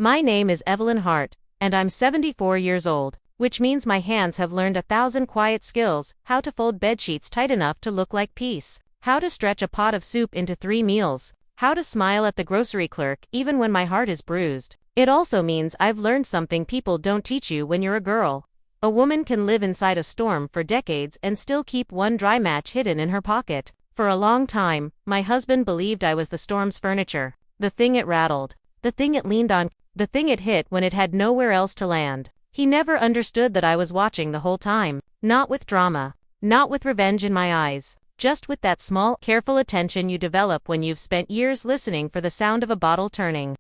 My name is Evelyn Hart, and I'm 74 years old, which means my hands have learned 1,000 quiet skills: how to fold bedsheets tight enough to look like peace, how to stretch a pot of soup into 3 meals, how to smile at the grocery clerk even when my heart is bruised. It also means I've learned something people don't teach you when you're a girl. A woman can live inside a storm for decades and still keep one dry match hidden in her pocket. For a long time, my husband believed I was the storm's furniture, the thing it rattled, the thing it leaned on, the thing it hit when it had nowhere else to land. He never understood that I was watching the whole time, not with drama, not with revenge in my eyes, just with that small, careful attention you develop when you've spent years listening for the sound of a bottle turning,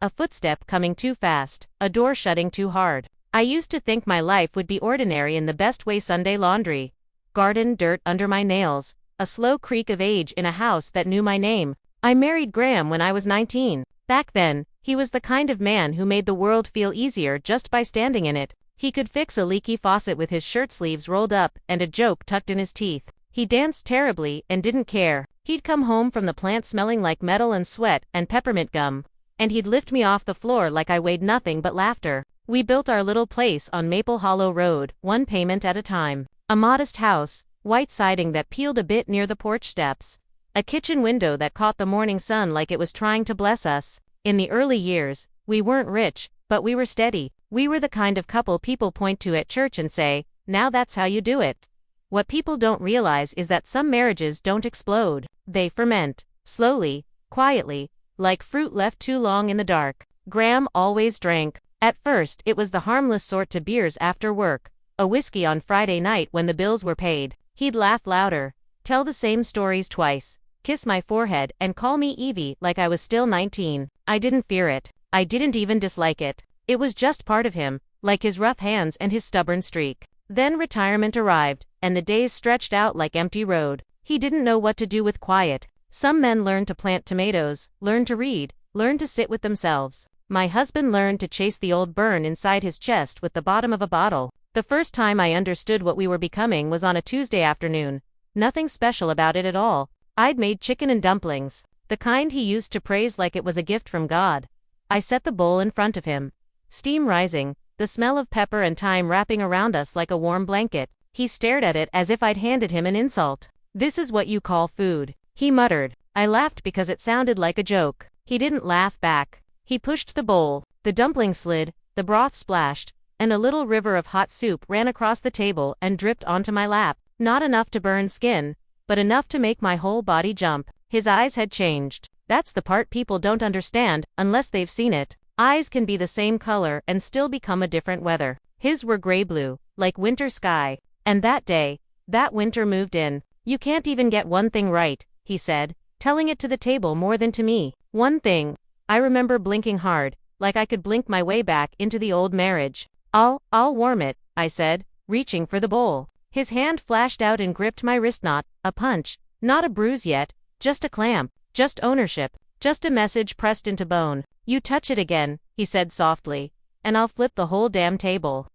a footstep coming too fast, a door shutting too hard. I used to think my life would be ordinary in the best way: Sunday laundry, garden dirt under my nails, a slow creak of age in a house that knew my name. I married Graham when I was 19. Back then, he was the kind of man who made the world feel easier just by standing in it. He could fix a leaky faucet with his shirt sleeves rolled up and a joke tucked in his teeth. He danced terribly and didn't care. He'd come home from the plant smelling like metal and sweat and peppermint gum, and he'd lift me off the floor like I weighed nothing but laughter. We built our little place on Maple Hollow Road, one payment at a time. A modest house, white siding that peeled a bit near the porch steps, a kitchen window that caught the morning sun like it was trying to bless us. In the early years, we weren't rich, but we were steady. We were the kind of couple people point to at church and say, "Now that's how you do it." What people don't realize is that some marriages don't explode. They ferment, slowly, quietly, like fruit left too long in the dark. Graham always drank. At first, it was the harmless sort: to beers after work, a whiskey on Friday night when the bills were paid. He'd laugh louder, tell the same stories twice, kiss my forehead and call me Evie like I was still 19. I didn't fear it. I didn't even dislike it. It was just part of him, like his rough hands and his stubborn streak. Then retirement arrived, and the days stretched out like empty road. He didn't know what to do with quiet. Some men learn to plant tomatoes, learn to read, learn to sit with themselves. My husband learned to chase the old burn inside his chest with the bottom of a bottle. The first time I understood what we were becoming was on a Tuesday afternoon. Nothing special about it at all. I'd made chicken and dumplings, the kind he used to praise like it was a gift from God. I set the bowl in front of him. Steam rising, the smell of pepper and thyme wrapping around us like a warm blanket. He stared at it as if I'd handed him an insult. "This is what you call food," he muttered. I laughed because it sounded like a joke. He didn't laugh back. He pushed the bowl, the dumpling slid, the broth splashed, and a little river of hot soup ran across the table and dripped onto my lap. Not enough to burn skin, but enough to make my whole body jump. His eyes had changed. That's the part people don't understand unless they've seen it. Eyes can be the same color and still become a different weather. His were gray-blue, like winter sky. And that day, that winter moved in. "You can't even get one thing right," he said, telling it to the table more than to me. One thing. I remember blinking hard, like I could blink my way back into the old marriage. I'll warm it," I said, reaching for the bowl. His hand flashed out and gripped my wrist. Not a punch, not a bruise yet, just a clamp, just ownership, just a message pressed into bone. "You touch it again," he said softly, "and I'll flip the whole damn table."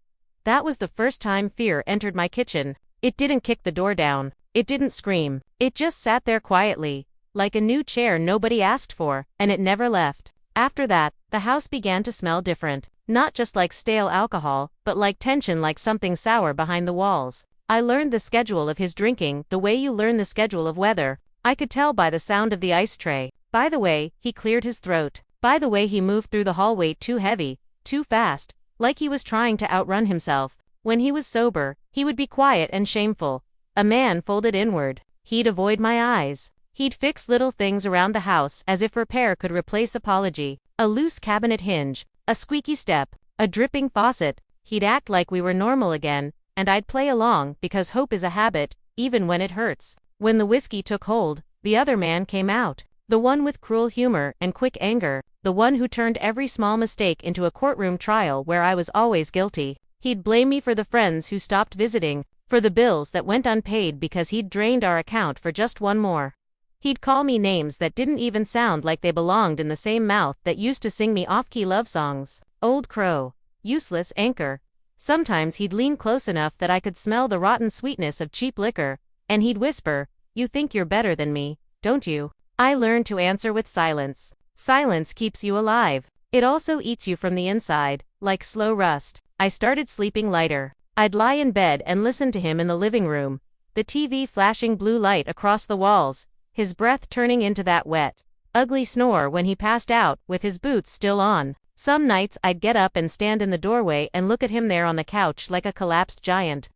That was the first time fear entered my kitchen. It didn't kick the door down. It didn't scream. It just sat there quietly, like a new chair nobody asked for, and it never left. After that, the house began to smell different. Not just like stale alcohol, but like tension, like something sour behind the walls. I learned the schedule of his drinking the way you learn the schedule of weather. I could tell by the sound of the ice tray, by the way he cleared his throat, by the way he moved through the hallway too heavy, too fast, like he was trying to outrun himself. When he was sober, he would be quiet and shameful, a man folded inward. He'd avoid my eyes. He'd fix little things around the house as if repair could replace apology. A loose cabinet hinge, a squeaky step, a dripping faucet. He'd act like we were normal again, and I'd play along because hope is a habit, even when it hurts. When the whiskey took hold, the other man came out. The one with cruel humor and quick anger. The one who turned every small mistake into a courtroom trial where I was always guilty. He'd blame me for the friends who stopped visiting, for the bills that went unpaid because he'd drained our account for just one more. He'd call me names that didn't even sound like they belonged in the same mouth that used to sing me off-key love songs. Old crow. Useless anchor. Sometimes he'd lean close enough that I could smell the rotten sweetness of cheap liquor, and he'd whisper, "You think you're better than me, don't you?" I learned to answer with silence. Silence keeps you alive. It also eats you from the inside, like slow rust. I started sleeping lighter. I'd lie in bed and listen to him in the living room, the TV flashing blue light across the walls, his breath turning into that wet, ugly snore when he passed out, with his boots still on. Some nights I'd get up and stand in the doorway and look at him there on the couch like a collapsed giant.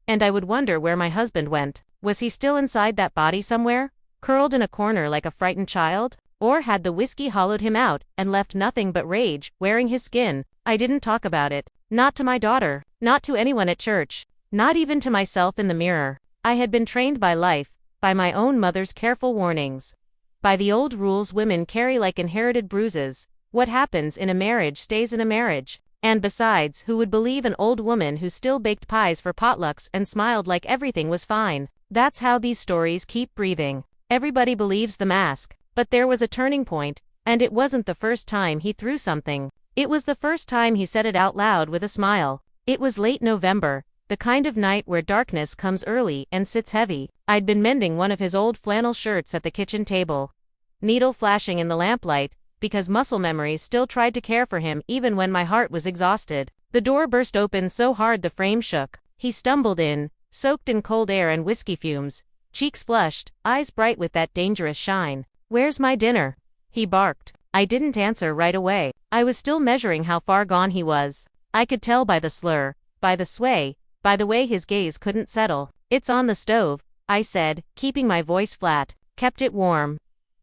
And I would wonder where my husband went. Was he still inside that body somewhere, curled in a corner like a frightened child? Or had the whiskey hollowed him out and left nothing but rage wearing his skin? I didn't talk about it. Not to my daughter. Not to anyone at church. Not even to myself in the mirror. I had been trained by life, by my own mother's careful warnings, by the old rules women carry like inherited bruises. What happens in a marriage stays in a marriage. And besides, who would believe an old woman who still baked pies for potlucks and smiled like everything was fine? That's how these stories keep breathing. Everybody believes the mask. But there was a turning point, and it wasn't the first time he threw something. It was the first time he said it out loud with a smile. It was late November, the kind of night where darkness comes early and sits heavy. I'd been mending one of his old flannel shirts at the kitchen table, needle flashing in the lamplight, because muscle memory still tried to care for him even when my heart was exhausted. The door burst open so hard the frame shook. He stumbled in, soaked in cold air and whiskey fumes, cheeks flushed, eyes bright with that dangerous shine. "Where's my dinner?" he barked. I didn't answer right away. I was still measuring how far gone he was. I could tell by the slur, by the sway, by the way his gaze couldn't settle. "It's on the stove," I said, keeping my voice flat. "Kept it warm."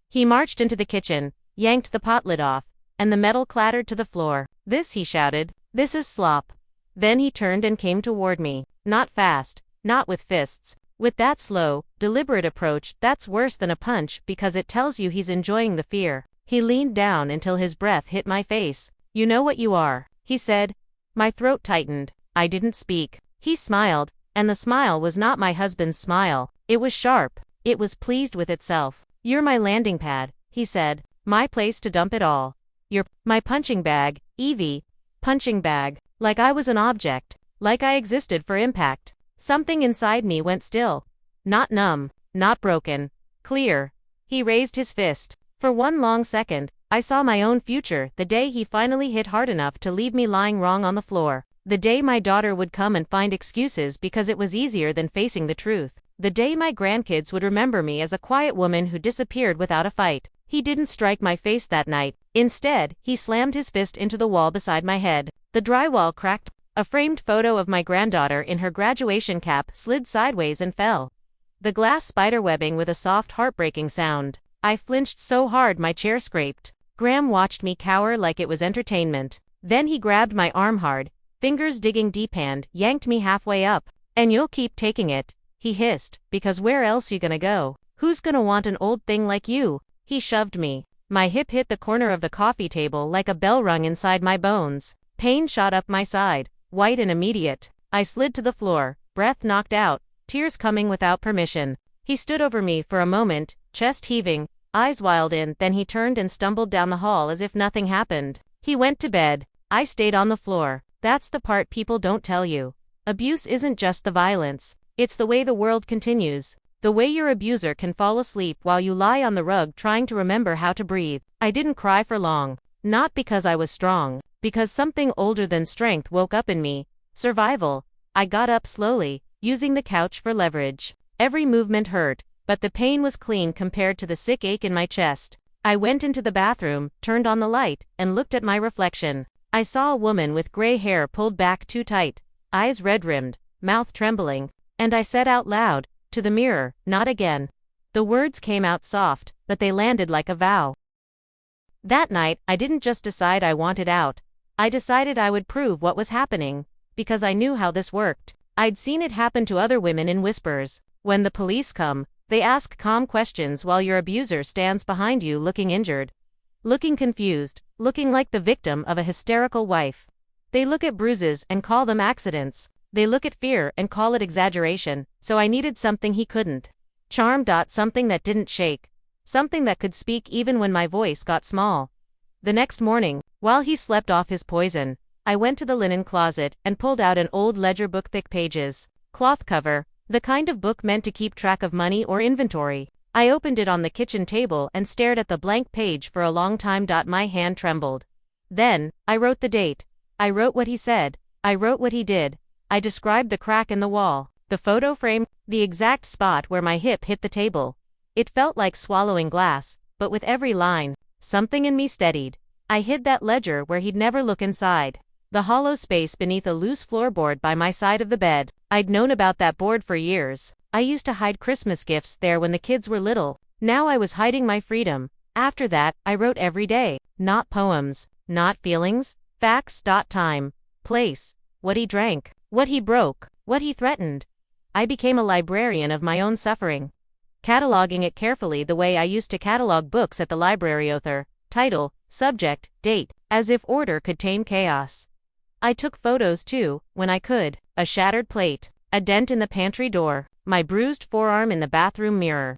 He marched into the kitchen, yanked the pot lid off, and the metal clattered to the floor. "This," he shouted, "this is slop." Then he turned and came toward me. Not fast, not with fists. With that slow, deliberate approach that's worse than a punch because it tells you he's enjoying the fear. He leaned down until his breath hit my face. "You know what you are," he said. My throat tightened. I didn't speak. He smiled, and the smile was not my husband's smile. It was sharp. It was pleased with itself. "You're my landing pad," he said. "My place to dump it all. You're my punching bag, Evie. Punching bag. Like I was an object. Like I existed for impact." Something inside me went still. Not numb, not broken. Clear. He raised his fist. For one long second, I saw my own future, the day he finally hit hard enough to leave me lying wrong on the floor. The day my daughter would come and find excuses because it was easier than facing the truth. The day my grandkids would remember me as a quiet woman who disappeared without a fight. He didn't strike my face that night. Instead, he slammed his fist into the wall beside my head. The drywall cracked. A framed photo of my granddaughter in her graduation cap slid sideways and fell. The glass spiderwebbing with a soft heartbreaking sound. I flinched so hard my chair scraped. Graham watched me cower like it was entertainment. Then he grabbed my arm hard, fingers digging deep and yanked me halfway up. "And you'll keep taking it," he hissed, "because where else you gonna go? Who's gonna want an old thing like you?" He shoved me. My hip hit the corner of the coffee table like a bell rung inside my bones. Pain shot up my side. White and immediate. I slid to the floor, breath knocked out, tears coming without permission. He stood over me for a moment, chest heaving, eyes wild in, then he turned and stumbled down the hall as if nothing happened. He went to bed. I stayed on the floor. That's the part people don't tell you. Abuse isn't just the violence. It's the way the world continues. The way your abuser can fall asleep while you lie on the rug trying to remember how to breathe. I didn't cry for long. Not because I was strong. Because something older than strength woke up in me. Survival. I got up slowly, using the couch for leverage. Every movement hurt, but the pain was clean compared to the sick ache in my chest. I went into the bathroom, turned on the light, and looked at my reflection. I saw a woman with gray hair pulled back too tight, eyes red-rimmed, mouth trembling, and I said out loud, to the mirror, "Not again." The words came out soft, but they landed like a vow. That night, I didn't just decide I wanted out. I decided I would prove what was happening, because I knew how this worked. I'd seen it happen to other women in whispers. When the police come, they ask calm questions while your abuser stands behind you looking injured, looking confused, looking like the victim of a hysterical wife. They look at bruises and call them accidents. They look at fear and call it exaggeration, so I needed something he couldn't. Charm. Something that didn't shake. Something that could speak even when my voice got small. The next morning, while he slept off his poison, I went to the linen closet and pulled out an old ledger book, thick pages, cloth cover, the kind of book meant to keep track of money or inventory. I opened it on the kitchen table and stared at the blank page for a long time. My hand trembled. Then, I wrote the date. I wrote what he said. I wrote what he did. I described the crack in the wall, the photo frame, the exact spot where my hip hit the table. It felt like swallowing glass, but with every line, something in me steadied. I hid that ledger where he'd never look inside. The hollow space beneath a loose floorboard by my side of the bed. I'd known about that board for years. I used to hide Christmas gifts there when the kids were little. Now I was hiding my freedom. After that, I wrote every day. Not poems, not feelings, facts. Time, place, what he drank, what he broke, what he threatened. I became a librarian of my own suffering, cataloging it carefully the way I used to catalog books at the library: author, title, subject, date, as if order could tame chaos. I took photos too, when I could. A shattered plate, a dent in the pantry door, my bruised forearm in the bathroom mirror,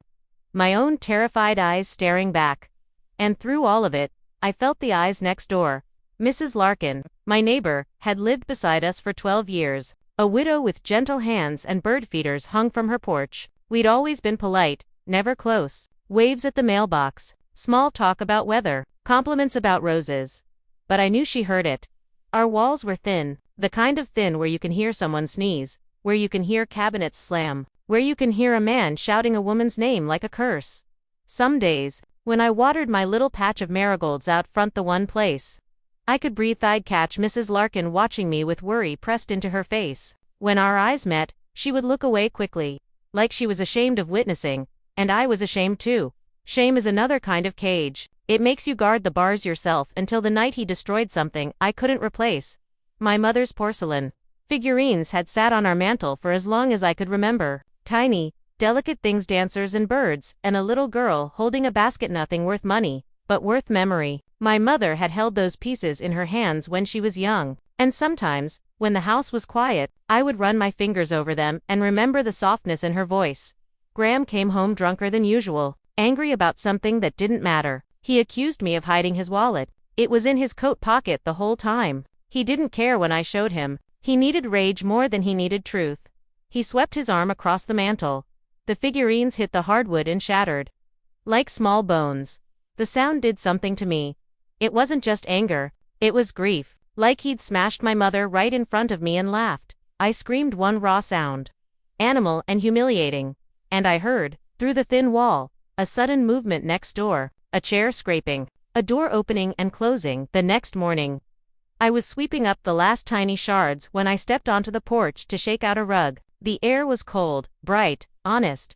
my own terrified eyes staring back. And through all of it, I felt the eyes next door. Mrs. Larkin, my neighbor, had lived beside us for 12 years, a widow with gentle hands and bird feeders hung from her porch. We'd always been polite, never close. Waves at the mailbox, small talk about weather, compliments about roses. But I knew she heard it. Our walls were thin, the kind of thin where you can hear someone sneeze, where you can hear cabinets slam, where you can hear a man shouting a woman's name like a curse. Some days, when I watered my little patch of marigolds out front, the one place I could breathe, I'd catch Mrs. Larkin watching me with worry pressed into her face. When our eyes met, she would look away quickly, like she was ashamed of witnessing, and I was ashamed too. Shame is another kind of cage. It makes you guard the bars yourself until the night he destroyed something I couldn't replace. My mother's porcelain figurines had sat on our mantel for as long as I could remember. Tiny, delicate things, dancers and birds, and a little girl holding a basket, nothing worth money, but worth memory. My mother had held those pieces in her hands when she was young, and sometimes, when the house was quiet, I would run my fingers over them and remember the softness in her voice. Graham came home drunker than usual, angry about something that didn't matter. He accused me of hiding his wallet. It was in his coat pocket the whole time. He didn't care when I showed him. He needed rage more than he needed truth. He swept his arm across the mantel. The figurines hit the hardwood and shattered like small bones. The sound did something to me. It wasn't just anger, it was grief, like he'd smashed my mother right in front of me and laughed. I screamed one raw sound, animal and humiliating, and I heard, through the thin wall, a sudden movement next door, a chair scraping, a door opening and closing. The next morning, I was sweeping up the last tiny shards when I stepped onto the porch to shake out a rug. The air was cold, bright, honest.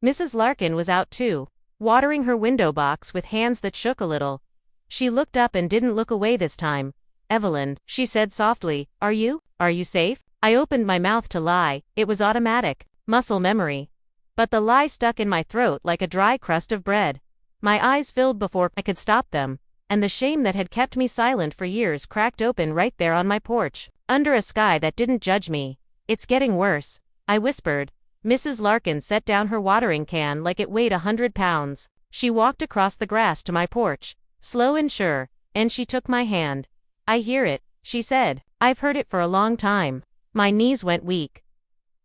Mrs. Larkin was out too, watering her window box with hands that shook a little. She looked up and didn't look away this time. "Evelyn," she said softly, Are you safe?" I opened my mouth to lie. It was automatic, muscle memory. But the lie stuck in my throat like a dry crust of bread. My eyes filled before I could stop them, and the shame that had kept me silent for years cracked open right there on my porch, under a sky that didn't judge me. "It's getting worse," I whispered. Mrs. Larkin set down her watering can like it weighed 100 pounds. She walked across the grass to my porch, slow and sure, and she took my hand. "I hear it," she said. "I've heard it for a long time." My knees went weak.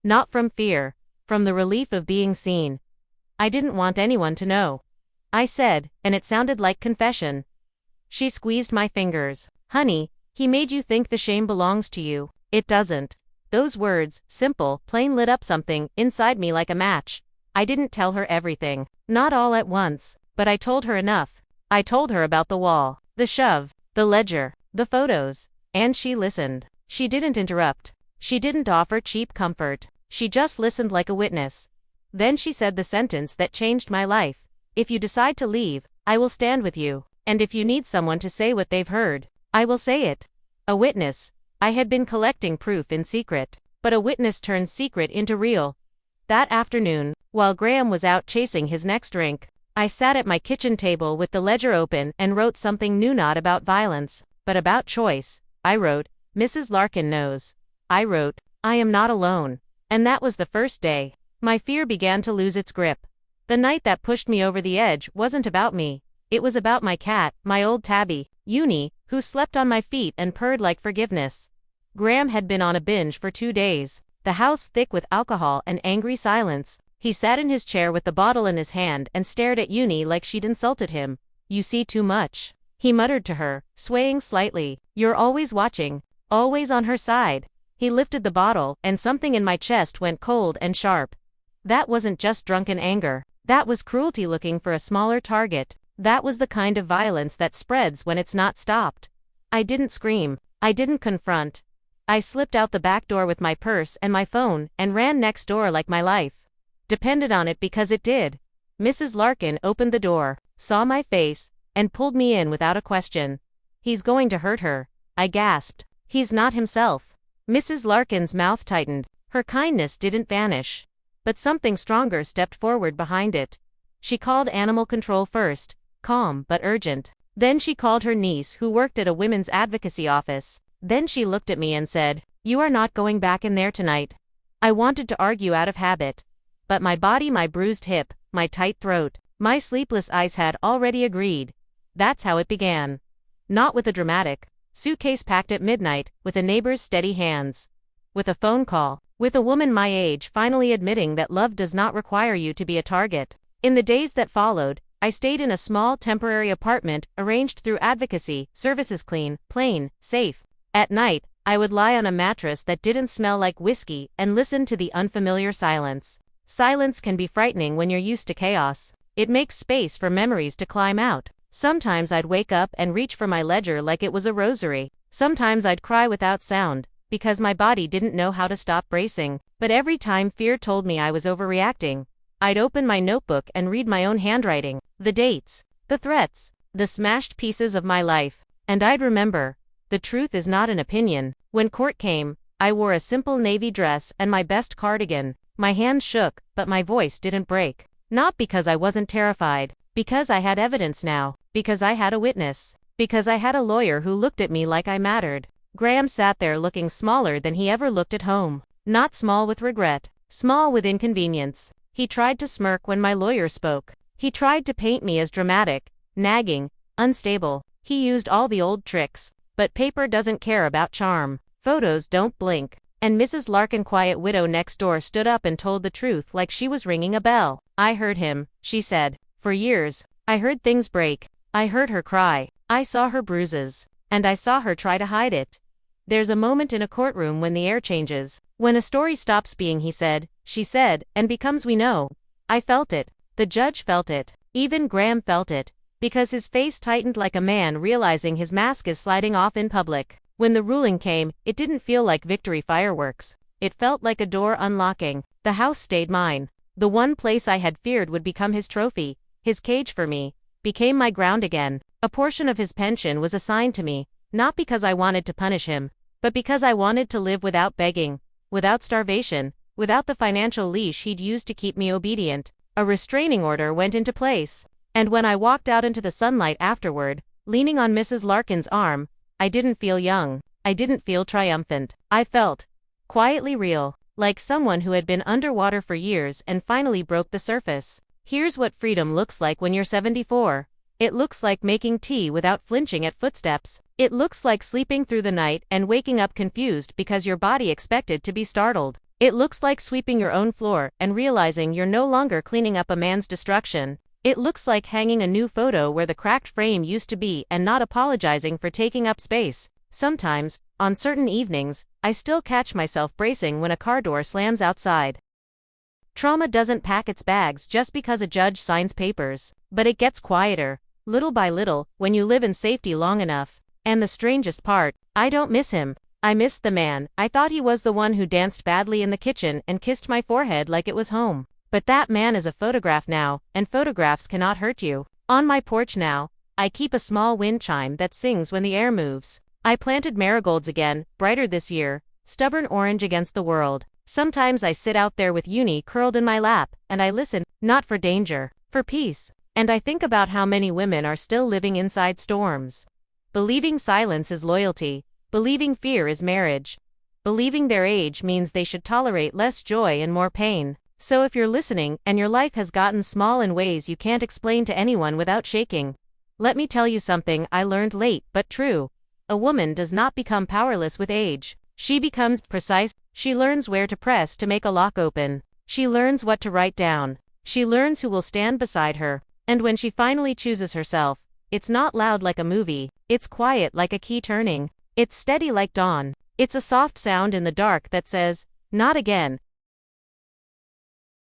Not from fear, from the relief of being seen. "I didn't want anyone to know," I said, and it sounded like confession. She squeezed my fingers. "Honey, he made you think the shame belongs to you. It doesn't." Those words, simple, plain, lit up something inside me like a match. I didn't tell her everything, not all at once, but I told her enough. I told her about the wall, the shove, the ledger, the photos, and she listened. She didn't interrupt. She didn't offer cheap comfort. She just listened like a witness. Then she said the sentence that changed my life. "If you decide to leave, I will stand with you. And if you need someone to say what they've heard, I will say it." A witness. I had been collecting proof in secret, but a witness turns secret into real. That afternoon, while Graham was out chasing his next drink, I sat at my kitchen table with the ledger open and wrote something new, not about violence, but about choice. I wrote, "Mrs. Larkin knows." I wrote, "I am not alone." And that was the first day. My fear began to lose its grip. The night that pushed me over the edge wasn't about me. It was about my cat, my old tabby, Uni, who slept on my feet and purred like forgiveness. Graham had been on a binge for 2 days, the house thick with alcohol and angry silence. He sat in his chair with the bottle in his hand and stared at Uni like she'd insulted him. "You see too much," He muttered to her, swaying slightly. "You're always watching, always on her side." He lifted the bottle, and something in my chest went cold and sharp. That wasn't just drunken anger. That was cruelty looking for a smaller target. That was the kind of violence that spreads when it's not stopped. I didn't scream. I didn't confront. I slipped out the back door with my purse and my phone and ran next door like my life depended on it, because it did. Mrs. Larkin opened the door, saw my face, and pulled me in without a question. "He's going to hurt her," I gasped. "He's not himself." Mrs. Larkin's mouth tightened. Her kindness didn't vanish. But something stronger stepped forward behind it. She called animal control first, calm but urgent. Then she called her niece, who worked at a women's advocacy office. Then she looked at me and said, "You are not going back in there tonight." I wanted to argue out of habit. But my body, my bruised hip, my tight throat, my sleepless eyes had already agreed. That's how it began. Not with a dramatic suitcase packed at midnight, with a neighbor's steady hands. With a phone call. With a woman my age finally admitting that love does not require you to be a target. In the days that followed, I stayed in a small temporary apartment arranged through advocacy, services clean, plain, safe. At night, I would lie on a mattress that didn't smell like whiskey and listen to the unfamiliar silence. Silence can be frightening when you're used to chaos. It makes space for memories to climb out. Sometimes I'd wake up and reach for my ledger like it was a rosary. Sometimes I'd cry without sound, because my body didn't know how to stop bracing. But every time fear told me I was overreacting, I'd open my notebook and read my own handwriting, the dates, the threats, the smashed pieces of my life. And I'd remember, the truth is not an opinion. When court came, I wore a simple navy dress and my best cardigan. My hands shook, but my voice didn't break. Not because I wasn't terrified, because I had evidence now, because I had a witness, because I had a lawyer who looked at me like I mattered. Graham sat there looking smaller than he ever looked at home. Not small with regret, small with inconvenience. He tried to smirk when my lawyer spoke. He tried to paint me as dramatic, nagging, unstable. He used all the old tricks. But paper doesn't care about charm. Photos don't blink. And Mrs. Larkin, quiet widow next door, stood up and told the truth like she was ringing a bell. "I heard him," she said. "For years, I heard things break. I heard her cry. I saw her bruises. And I saw her try to hide it." There's a moment in a courtroom when the air changes. When a story stops being he said, she said, and becomes we know. I felt it. The judge felt it. Even Graham felt it. Because his face tightened like a man realizing his mask is sliding off in public. When the ruling came, it didn't feel like victory fireworks. It felt like a door unlocking. The house stayed mine. The one place I had feared would become his trophy, his cage for me, became my ground again. A portion of his pension was assigned to me, not because I wanted to punish him, but because I wanted to live without begging, without starvation, without the financial leash he'd used to keep me obedient. A restraining order went into place. And when I walked out into the sunlight afterward, leaning on Mrs. Larkin's arm, I didn't feel young. I didn't feel triumphant. I felt quietly real, like someone who had been underwater for years and finally broke the surface. Here's what freedom looks like when you're 74. It looks like making tea without flinching at footsteps. It looks like sleeping through the night and waking up confused because your body expected to be startled. It looks like sweeping your own floor and realizing you're no longer cleaning up a man's destruction. It looks like hanging a new photo where the cracked frame used to be and not apologizing for taking up space. Sometimes, on certain evenings, I still catch myself bracing when a car door slams outside. Trauma doesn't pack its bags just because a judge signs papers, but it gets quieter, little by little, when you live in safety long enough. And the strangest part, I don't miss him. I missed the man. I thought he was the one who danced badly in the kitchen and kissed my forehead like it was home. But that man is a photograph now, and photographs cannot hurt you. On my porch now, I keep a small wind chime that sings when the air moves. I planted marigolds again, brighter this year, stubborn orange against the world. Sometimes I sit out there with Uni curled in my lap, and I listen, not for danger, for peace. And I think about how many women are still living inside storms. Believing silence is loyalty, believing fear is marriage, believing their age means they should tolerate less joy and more pain. So if you're listening and your life has gotten small in ways you can't explain to anyone without shaking, let me tell you something I learned late but true. A woman does not become powerless with age. She becomes precise. She learns where to press to make a lock open. She learns what to write down. She learns who will stand beside her. And when she finally chooses herself, It's not loud like a movie, it's quiet like a key turning. It's steady like dawn. It's a soft sound in the dark that says, "Not again,"